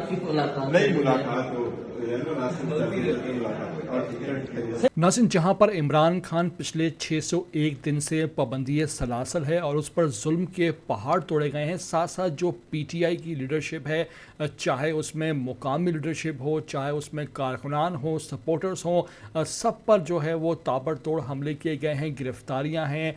کی ملاقات نئی ملاقات ہو ناظرین، جہاں پر عمران خان پچھلے 601 دن سے پابندی سلاسل ہے اور اس پر ظلم کے پہاڑ توڑے گئے ہیں، ساتھ ساتھ جو پی ٹی آئی کی لیڈرشپ ہے، چاہے اس میں مقامی لیڈرشپ ہو، چاہے اس میں کارکنان ہوں، سپورٹرز ہوں، سب پر جو ہے وہ تابڑ توڑ حملے کیے گئے ہیں، گرفتاریاں ہیں،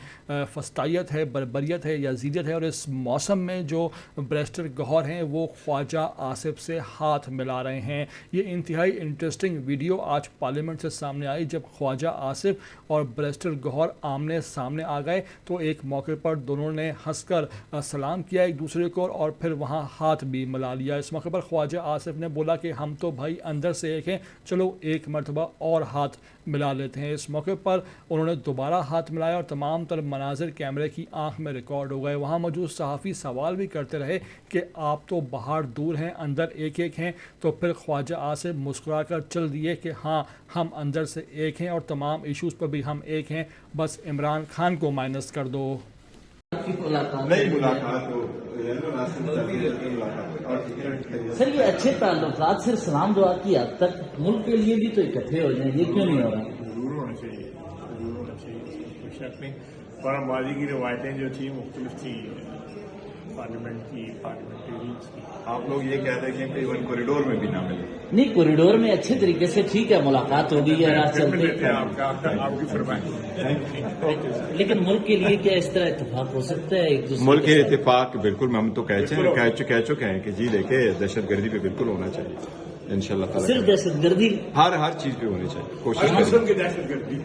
فسطائیت ہے، بربریت ہے، یزیدیت ہے، اور اس موسم میں جو بیرسٹر گوہر ہیں وہ خواجہ آصف سے ہاتھ ملا رہے ہیں۔ یہ انتہائی انٹرسٹنگ ویڈیو آج پارلیمنٹ سے سامنے آئی جب خواجہ آصف اور بیرسٹر گوہر آمنے سامنے آ گئے تو ایک موقع پر دونوں نے ہنس کر سلام کیا ایک دوسرے کو اور پھر وہاں ہاتھ بھی ملا لیا۔ اس موقع پر خواجہ آصف نے بولا کہ ہم تو بھائی اندر سے ایک ہیں، چلو ایک مرتبہ اور ہاتھ ملا لیتے ہیں۔ اس موقع پر انہوں نے دوبارہ ہاتھ ملایا اور تمام تر مناظر کیمرے کی آنکھ میں ریکارڈ ہو گئے۔ وہاں موجود صحافی سوال بھی کرتے رہے کہ آپ تو باہر دور ہیں، اندر ایک ایک ہیں، تو پھر خواجہ آصف مسکرا کر چل دیے کہ ہاں ہم اندر سے ایک ہیں اور تمام ایشوز پر بھی ہم ایک ہیں، بس عمران خان کو مائنس کر دو۔ نئی ملاقات ہو سر، یہ اچھے تعلقات صرف سلام دعا کی حد تک ملک کے لیے بھی تو اکٹھے ہو جائیں، یہ کیوں نہیں ہو رہا؟ ضرور ہونا چاہیے، ضرور ہونا چاہیے، اس میں کوئی شک نہیں۔ اور ماضی کی روایتیں جو تھیں مختلف تھیں، پارلیمنٹ کی، پارلیمنٹیرینز کی۔ آپ لوگ یہ کہہ رہے ہیں کہ ایون کوریڈور میں بھی نہ ملے؟ نہیں، کوریڈور میں اچھے طریقے سے ٹھیک ہے، ملاقات ہوگی یا رات چلتے، آپ کی فرمائش۔ لیکن ملک کے لیے کیا اس طرح اتفاق ہو سکتا ہے ایک دوسرے ملک کے کے ساتھ؟ اتفاق بالکل ہم تو کہہ چکے ہیں کہ جی دیکھیں دہشت گردی پہ بالکل ہونا چاہیے انشاءاللہ تعالیٰ۔ صرف دہشت گردی ہر چیز پہ ہونی چاہیے، کوشش مسلم کی دہشت گردی